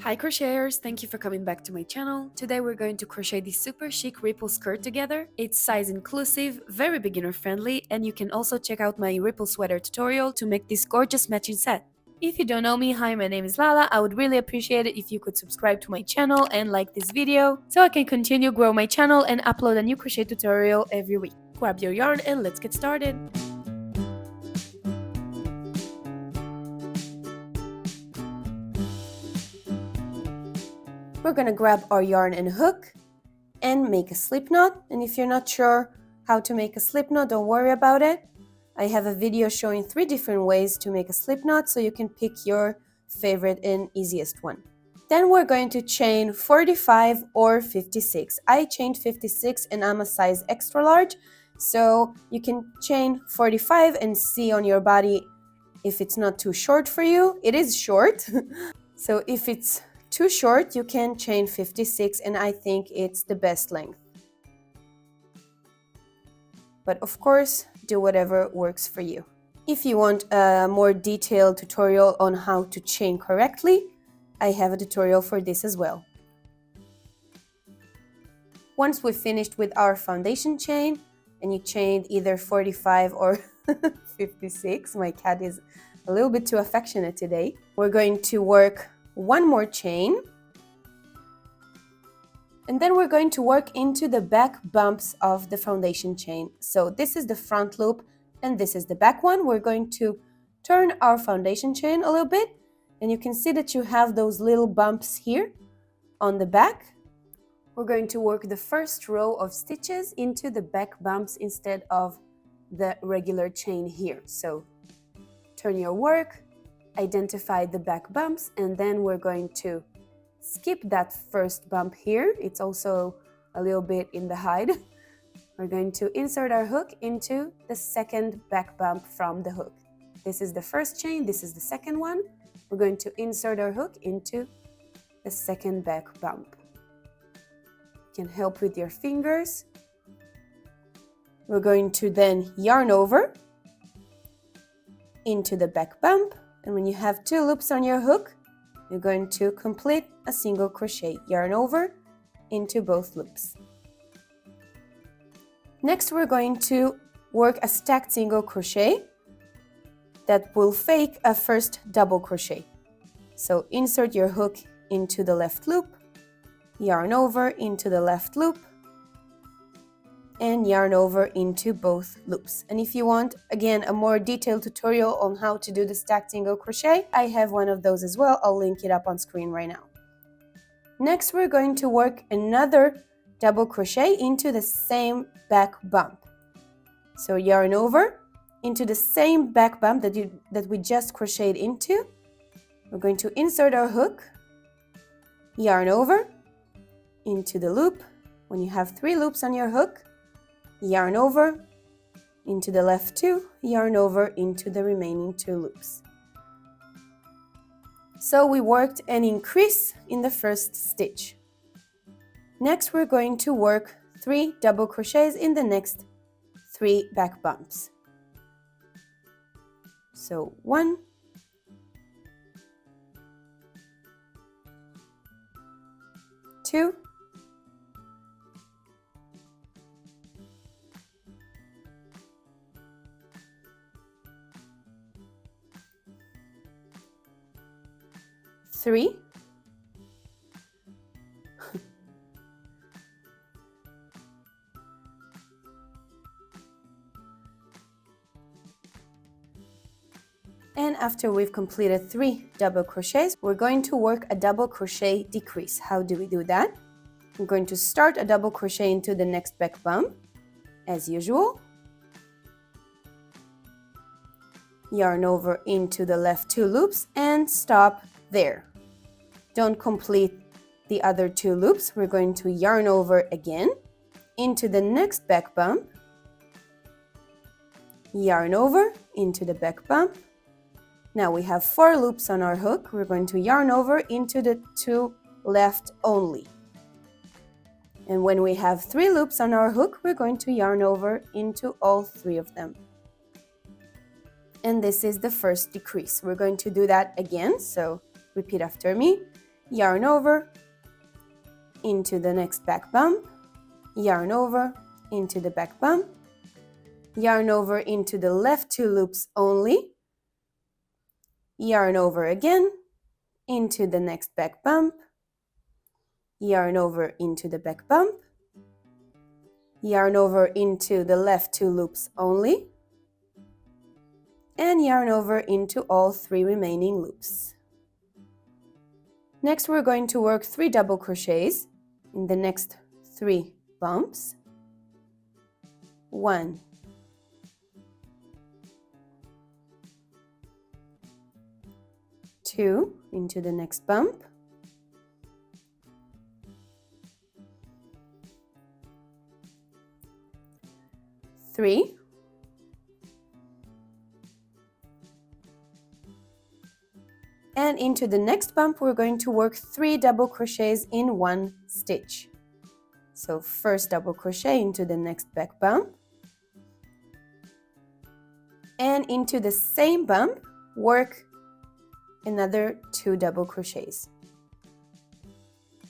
Hi crocheters, thank you for coming back to my channel. Today we're going to crochet this super chic ripple skirt together. It's size inclusive, very beginner friendly, and you can also check out my ripple sweater tutorial to make this gorgeous matching set. If you don't know me, hi, my name is Lala. I would really appreciate it if you could subscribe to my channel and like this video so I can continue grow my channel and upload a new crochet tutorial every week. Grab your yarn and let's get started. We're gonna grab our yarn and hook and make a slip knot. And if you're not sure how to make a slip knot, don't worry about it. I have a video showing 3 different ways to make a slip knot, so you can pick your favorite and easiest one. Then we're going to chain 45 or 56. I chained 56 and I'm a size extra large, so you can chain 45 and see on your body if it's not too short for you. It is short, so if it's too short, you can chain 56, and I think it's the best length. But of course, do whatever works for you. If you want a more detailed tutorial on how to chain correctly, I have a tutorial for this as well. Once we've finished with our foundation chain, and you chained either 45 or 56, my cat is a little bit too affectionate today, we're going to work one more chain, and then we're going to work into the back bumps of the foundation chain. So this is the front loop and this is the back one. We're going to turn our foundation chain a little bit, and you can see that you have those little bumps here on the back. We're going to work the first row of stitches into the back bumps instead of the regular chain here. So turn your work, identify the back bumps, and then we're going to skip that first bump here. It's also a little bit in the hide. We're going to insert our hook into the second back bump from the hook. This is the first chain, this is the second one. We're going to insert our hook into the second back bump. You can help with your fingers. We're going to then yarn over into the back bump. And when you have 2 loops on your hook, you're going to complete a single crochet. Yarn over into both loops. Next, we're going to work a stacked single crochet that will fake a first double crochet. So insert your hook into the left loop, yarn over into the left loop, and yarn over into both loops. And if you want, again, a more detailed tutorial on how to do the stacked single crochet, I have one of those as well. I'll link it up on screen right now. Next, we're going to work another double crochet into the same back bump. So yarn over into the same back bump that we just crocheted into. We're going to insert our hook, yarn over into the loop. When you have 3 loops on your hook, yarn over into the left 2, yarn over into the remaining 2 loops. So we worked an increase in the first stitch. Next, we're going to work 3 double crochets in the next 3 back bumps. So 1, 2, 3, and after we've completed 3 double crochets, we're going to work a double crochet decrease. How do we do that? I'm going to start a double crochet into the next back bump, as usual. Yarn over into the left 2 loops and stop there. Don't complete the other 2 loops. We're going to yarn over again into the next back bump, yarn over into the back bump. Now we have 4 loops on our hook. We're going to yarn over into the 2 left only. And when we have 3 loops on our hook, we're going to yarn over into all 3 of them. And this is the first decrease. We're going to do that again, so repeat after me. yarn over, into the next back bump, yarn over, into the back bump, yarn over into the left 2 loops only, yarn over again, into the next back bump, yarn over into the back bump, yarn over into the left 2 loops only, and yarn over into all 3 remaining loops. Next, we're going to work 3 double crochets in the next 3 bumps. 1, 2 into the next bump, 3, and into the next bump we're going to work 3 double crochets in 1 stitch. So first double crochet into the next back bump, and into the same bump work another 2 double crochets.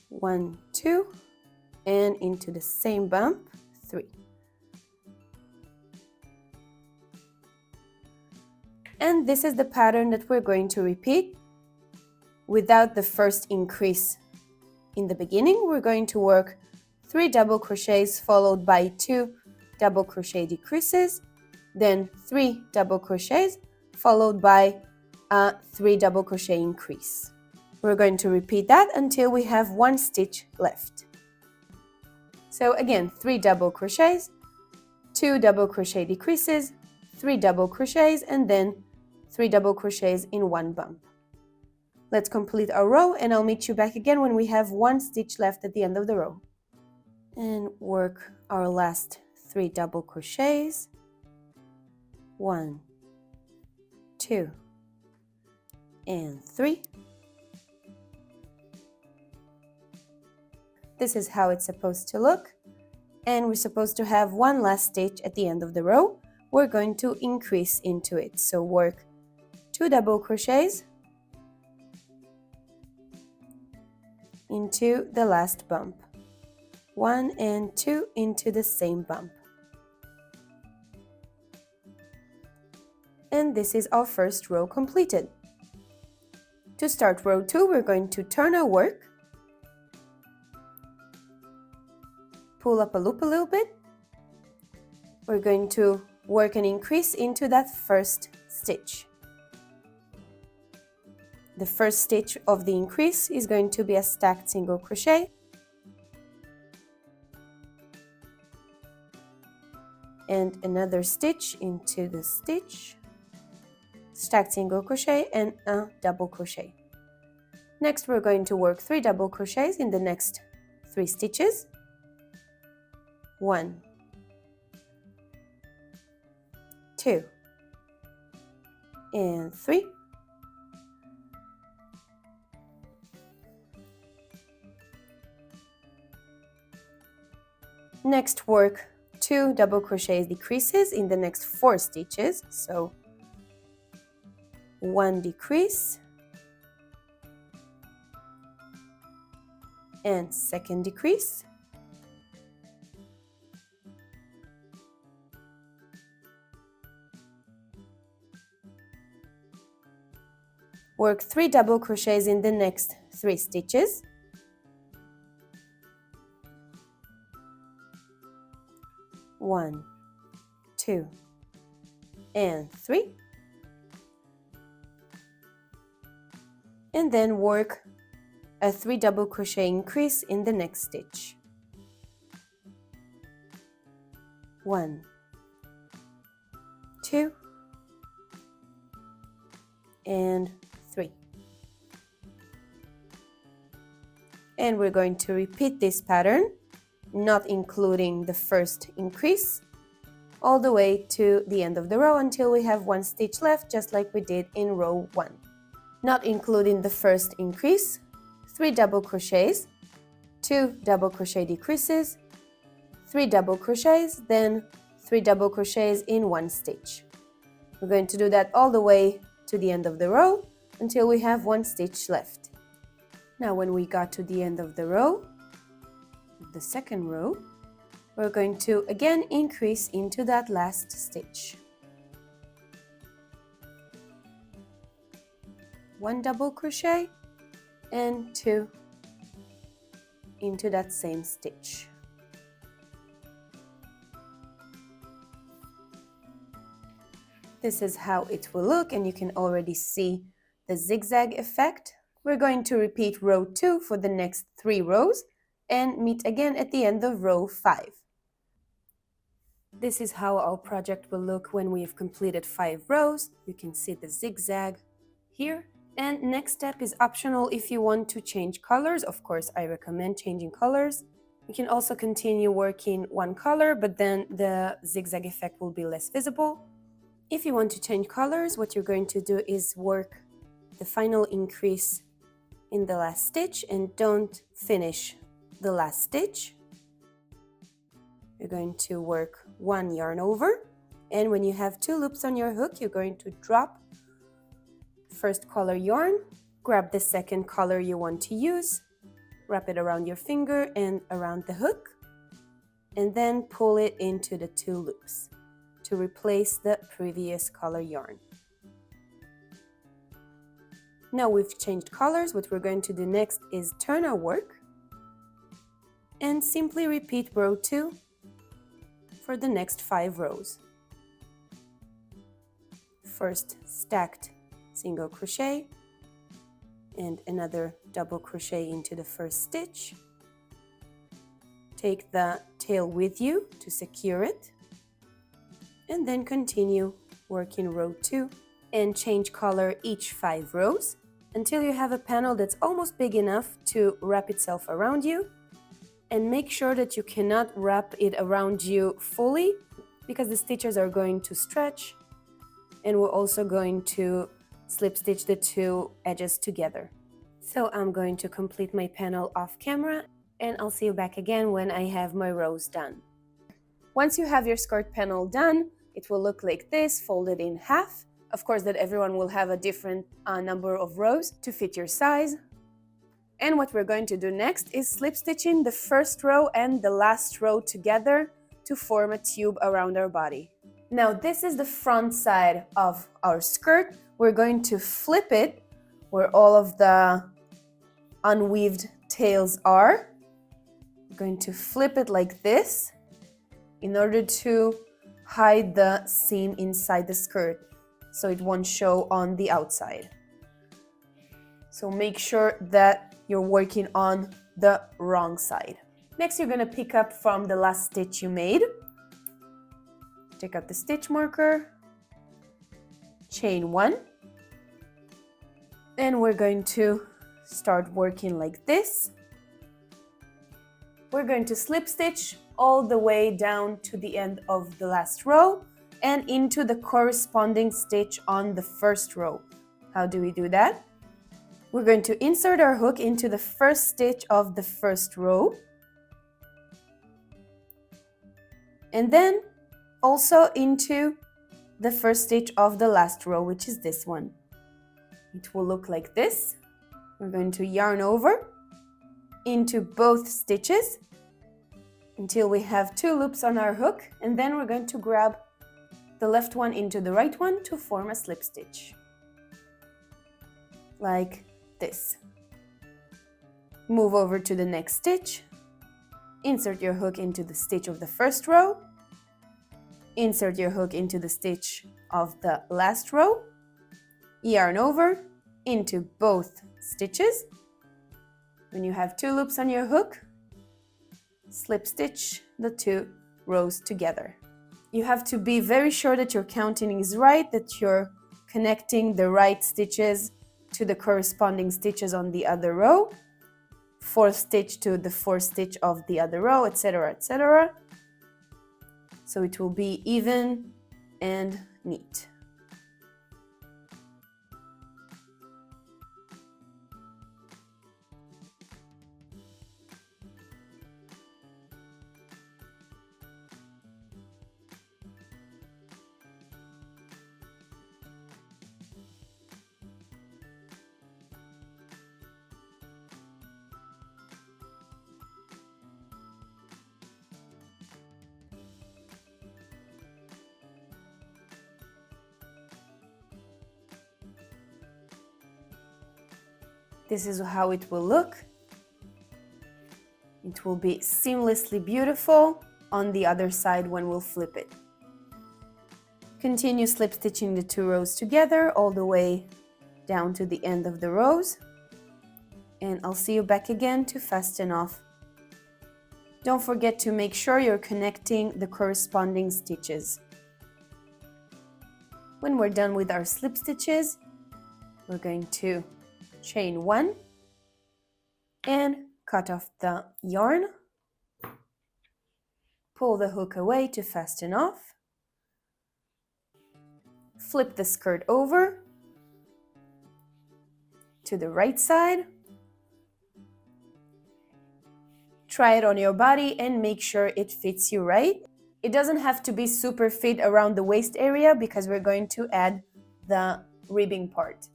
1, 2, and into the same bump 3. And this is the pattern that we're going to repeat without the first increase. In the beginning, we're going to work 3 double crochets followed by 2 double crochet decreases, then 3 double crochets followed by a 3 double crochet increase. We're going to repeat that until we have 1 stitch left. So again, 3 double crochets, 2 double crochet decreases, 3 double crochets, and then 3 double crochets in 1 bump. Let's complete our row, and I'll meet you back again when we have 1 stitch left at the end of the row. And work our last 3 double crochets. 1, 2, and 3. This is how it's supposed to look, and we're supposed to have 1 last stitch at the end of the row. We're going to increase into it, so work 2 double crochets into the last bump, 1 and 2 into the same bump. And this is our first row completed. To start row 2, we're going to turn our work, pull up a loop a little bit. We're going to work an increase into that first stitch. The first stitch of the increase is going to be a stacked single crochet, and another stitch into the stitch, stacked single crochet, and a double crochet. Next, we're going to work 3 double crochets in the next 3 stitches. 1, 2, and 3. Next, work 2 double crochet decreases in the next 4 stitches. So 1 decrease and second decrease, work 3 double crochets in the next 3 stitches. 1, 2, and 3, and then work a 3 double crochet increase in the next stitch. 1, 2, and 3. And we're going to repeat this pattern, not including the first increase, all the way to the end of the row until we have 1 stitch left, just like we did in row 1. Not including the first increase, 3 double crochets, 2 double crochet decreases, 3 double crochets, then 3 double crochets in 1 stitch. We're going to do that all the way to the end of the row until we have 1 stitch left. Now when we got to the end of the row, the second row, we're going to again increase into that last stitch. 1 double crochet and 2 into that same stitch. This is how it will look, and you can already see the zigzag effect. We're going to repeat row 2 for the next 3 rows and meet again at the end of row 5. This is how our project will look when we've completed 5 rows. You can see the zigzag here. And next step is optional if you want to change colors. Of course, I recommend changing colors. You can also continue working one color, but then the zigzag effect will be less visible. If you want to change colors, what you're going to do is work the final increase in the last stitch and don't finish the last stitch. You're going to work 1 yarn over, and when you have 2 loops on your hook, you're going to drop first color yarn, grab the second color you want to use, wrap it around your finger and around the hook, and then pull it into the 2 loops to replace the previous color yarn. Now we've changed colors, what we're going to do next is turn our work and simply repeat row 2 for the next 5 rows. First stacked single crochet and another double crochet into the first stitch. Take the tail with you to secure it, and then continue working row 2 and change color each 5 rows until you have a panel that's almost big enough to wrap itself around you. And make sure that you cannot wrap it around you fully, because the stitches are going to stretch, and we're also going to slip stitch the 2 edges together. So I'm going to complete my panel off camera, and I'll see you back again when I have my rows done. Once you have your skirt panel done, it will look like this, folded in half. Of course, that everyone will have a different number of rows to fit your size. And what we're going to do next is slip stitching the first row and the last row together to form a tube around our body. Now this is the front side of our skirt. We're going to flip it where all of the unweaved tails are. We're going to flip it like this in order to hide the seam inside the skirt so it won't show on the outside. So make sure that you're working on the wrong side. Next, you're going to pick up from the last stitch you made. Take out the stitch marker, chain 1, and we're going to start working like this. We're going to slip stitch all the way down to the end of the last row and into the corresponding stitch on the first row. How do we do that? We're going to insert our hook into the first stitch of the first row, and then also into the first stitch of the last row, which is this one. It will look like this. We're going to yarn over into both stitches until we have 2 loops on our hook, and then we're going to grab the left one into the right one to form a slip stitch, like this. Move over to the next stitch, insert your hook into the stitch of the first row, insert your hook into the stitch of the last row, yarn over into both stitches. When you have 2 loops on your hook, slip stitch the 2 rows together. You have to be very sure that your counting is right, that you're connecting the right stitches to the corresponding stitches on the other row, 4th stitch to the 4th stitch of the other row, etc., etc. So it will be even and neat. This is how it will look. It will be seamlessly beautiful on the other side when we'll flip it. Continue slip stitching the 2 rows together all the way down to the end of the rows. And I'll see you back again to fasten off. Don't forget to make sure you're connecting the corresponding stitches. When we're done with our slip stitches, we're going to chain 1 and cut off the yarn. Pull the hook away to fasten off. Flip the skirt over to the right side. Try it on your body and make sure it fits you right. It doesn't have to be super fit around the waist area because we're going to add the ribbing part.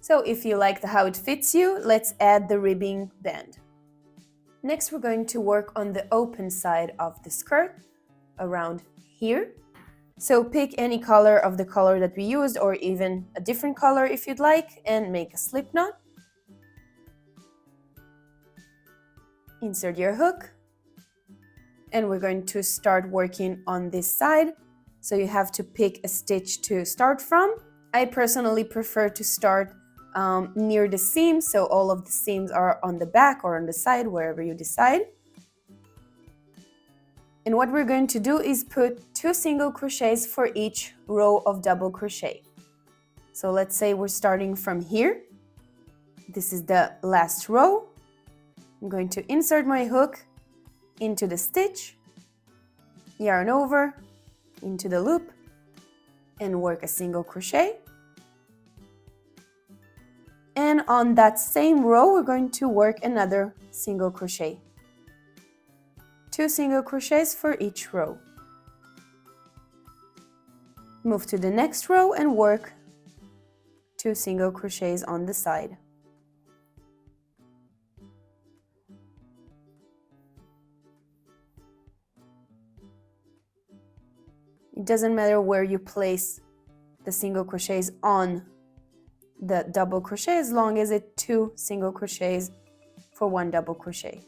So if you like how it fits you, let's add the ribbing band. Next, we're going to work on the open side of the skirt around here. So pick any color of the color that we used or even a different color if you'd like and make a slip knot. Insert your hook and we're going to start working on this side. So you have to pick a stitch to start from. I personally prefer to start near the seam, so all of the seams are on the back or on the side, wherever you decide. And what we're going to do is put 2 single crochets for each row of double crochet. So let's say we're starting from here. This is the last row. I'm going to insert my hook into the stitch, yarn over, into the loop, and work a single crochet. And on that same row, we're going to work another single crochet. 2 single crochets for each row. Move to the next row and work 2 single crochets on the side. It doesn't matter where you place the single crochets on the double crochet as long as it's 2 single crochets for 1 double crochet.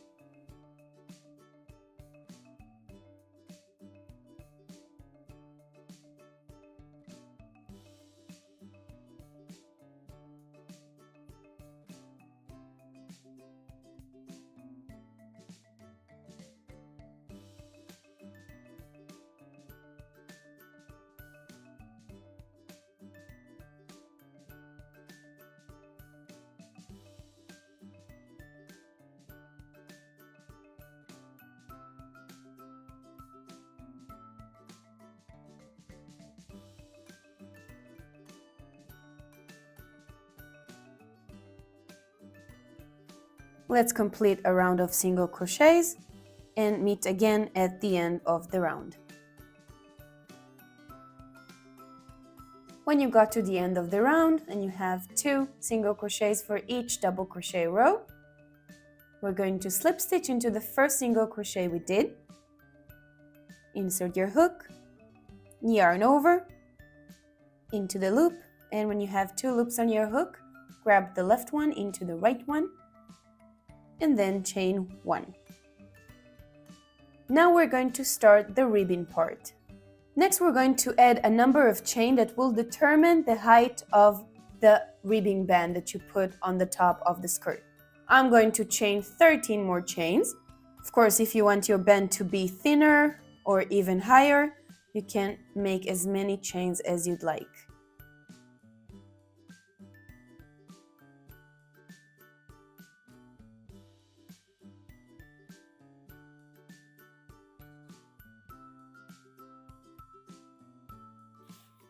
Let's complete a round of single crochets and meet again at the end of the round. When you got to the end of the round and you have 2 single crochets for each double crochet row, we're going to slip stitch into the first single crochet we did. Insert your hook, yarn over, into the loop, and when you have 2 loops on your hook, grab the left one into the right one, and then chain 1. Now we're going to start the ribbing part. Next, we're going to add a number of chain that will determine the height of the ribbing band that you put on the top of the skirt. I'm going to chain 13 more chains. Of course, if you want your band to be thinner or even higher, you can make as many chains as you'd like.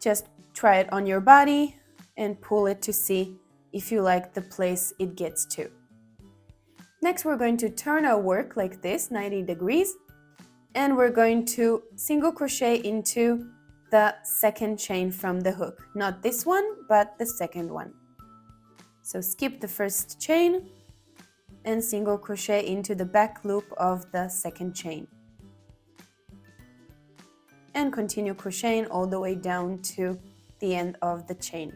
Just try it on your body and pull it to see if you like the place it gets to. Next, we're going to turn our work like this, 90 degrees, and we're going to single crochet into the second chain from the hook. Not this one, but the second one. So skip the first chain and single crochet into the back loop of the second chain. And continue crocheting all the way down to the end of the chain.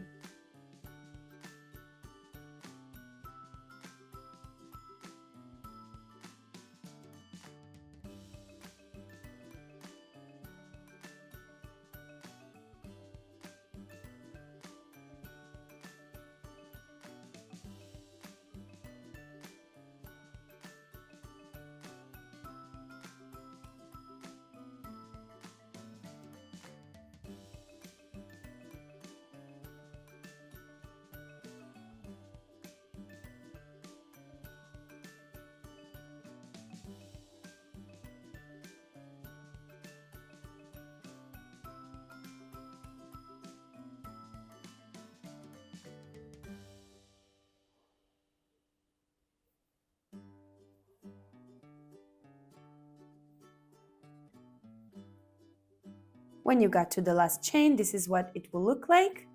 When you got to the last chain, this is what it will look like.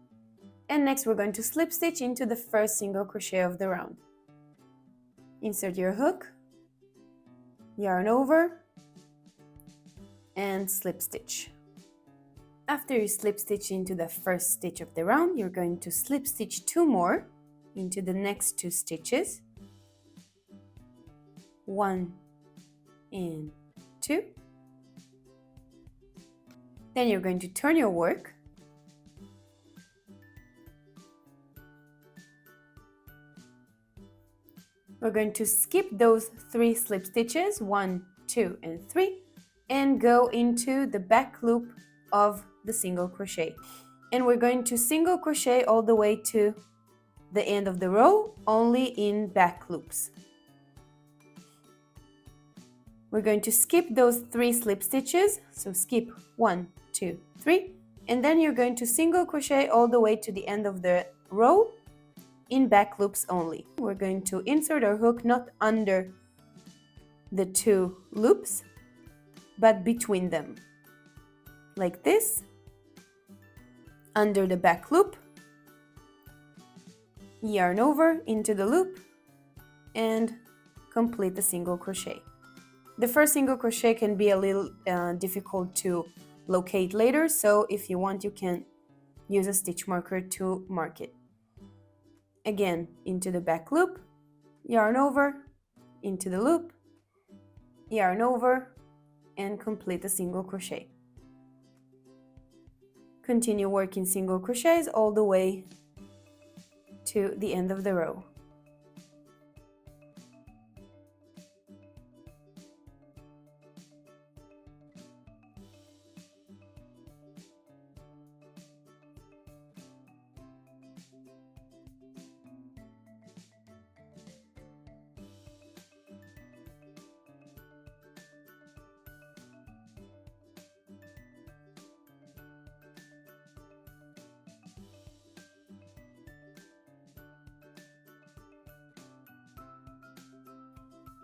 And next we're going to slip stitch into the first single crochet of the round. Insert your hook, yarn over, and slip stitch. After you slip stitch into the first stitch of the round, you're going to slip stitch 2 more into the next 2 stitches. 1 and 2. Then you're going to turn your work. We're going to skip those 3 slip stitches, 1, 2, and 3, and go into the back loop of the single crochet. And we're going to single crochet all the way to the end of the row, only in back loops. We're going to skip those 3 slip stitches, so skip 1, 2, 3, and then you're going to single crochet all the way to the end of the row in back loops only. We're going to insert our hook not under the 2 loops, but between them, like this, under the back loop, yarn over into the loop, and complete the single crochet. The first single crochet can be a little difficult to locate later, so if you want, you can use a stitch marker to mark it. Again, into the back loop, yarn over, into the loop, yarn over, and complete the single crochet. Continue working single crochets all the way to the end of the row.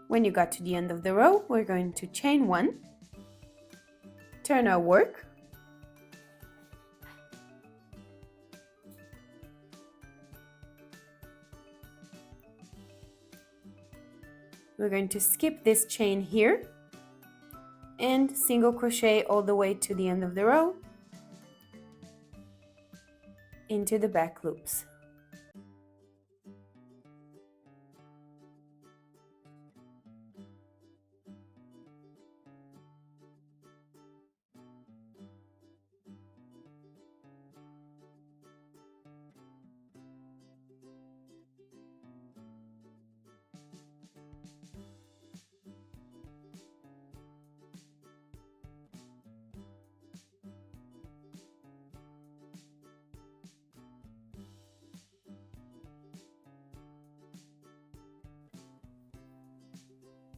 When you got to the end of the row, we're going to chain 1, turn our work, we're going to skip this chain here and single crochet all the way to the end of the row into the back loops.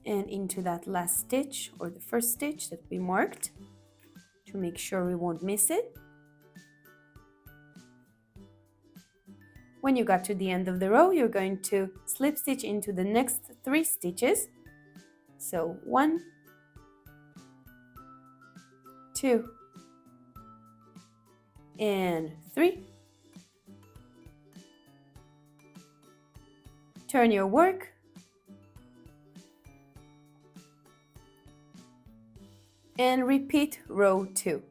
And into that last stitch, or the first stitch that we marked, to make sure we won't miss it. When you got to the end of the row, you're going to slip stitch into the next 3 stitches. So 1, 2, and 3. Turn your work. And repeat row 2.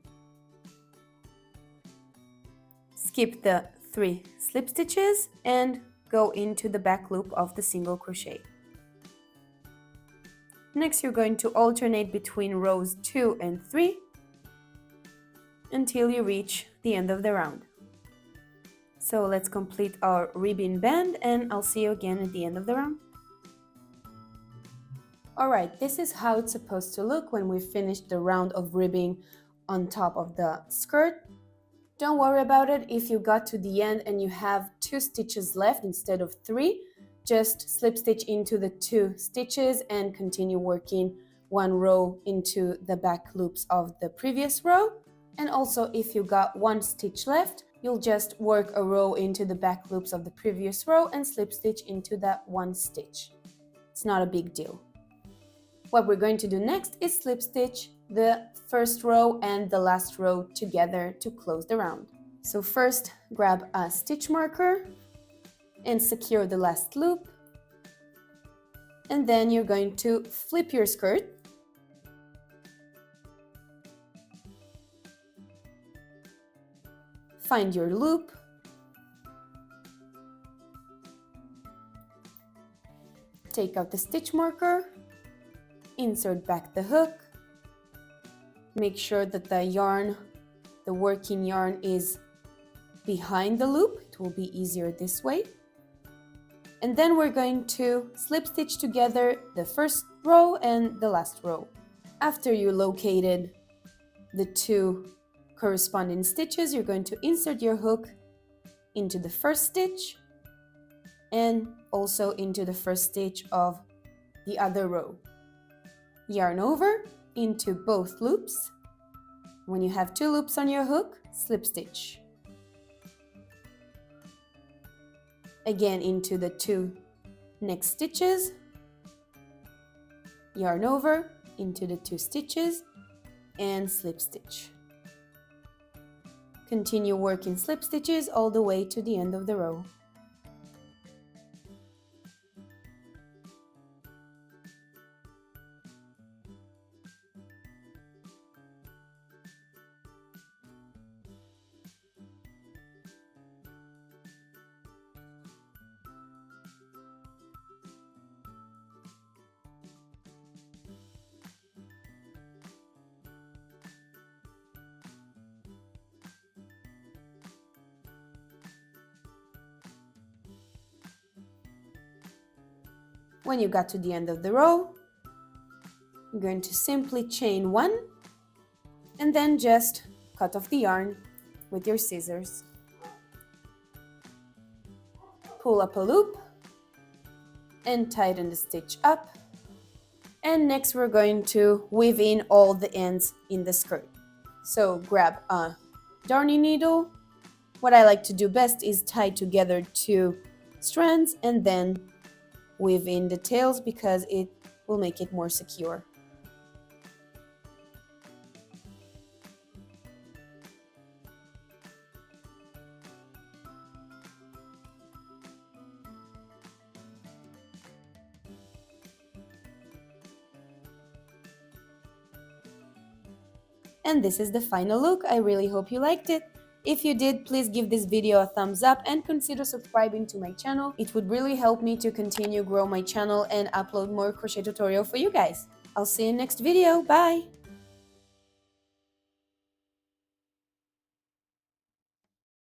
Skip the 3 slip stitches and go into the back loop of the single crochet. Next, you're going to alternate between rows 2 and 3 until you reach the end of the round. So let's complete our ribbon band, and I'll see you again at the end of the round. Alright, this is how it's supposed to look when we finish the round of ribbing on top of the skirt. Don't worry about it if you got to the end and you have 2 stitches left instead of 3. Just slip stitch into the 2 stitches and continue working 1 row into the back loops of the previous row. And also, if you got 1 stitch left, you'll just work a row into the back loops of the previous row and slip stitch into that 1 stitch. It's not a big deal. What we're going to do next is slip stitch the first row and the last row together to close the round. So first, grab a stitch marker and secure the last loop. And then you're going to flip your skirt. Find your loop. Take out the stitch marker. Insert back the hook. Make sure that the yarn, the working yarn, is behind the loop. It will be easier this way. And then we're going to slip stitch together the first row and the last row. After you located the two corresponding stitches, you're going to insert your hook into the first stitch and also into the first stitch of the other row. Yarn over into both loops. When you have two loops on your hook, slip stitch. Again into the two next stitches. Yarn over into the two stitches and slip stitch. Continue working slip stitches all the way to the end of the row. When you got to the end of the row, you're going to simply chain one and then just cut off the yarn with your scissors. Pull up a loop and tighten the stitch up. And next we're going to weave in all the ends in the skirt. So grab a darning needle. What I like to do best is tie together two strands and then weave in the tails because it will make it more secure. And this is the final look. I really hope you liked it. If you did, please give this video a thumbs up and consider subscribing to my channel. It would really help me to continue grow my channel and upload more crochet tutorial for you guys. I'll see you in next video. Bye!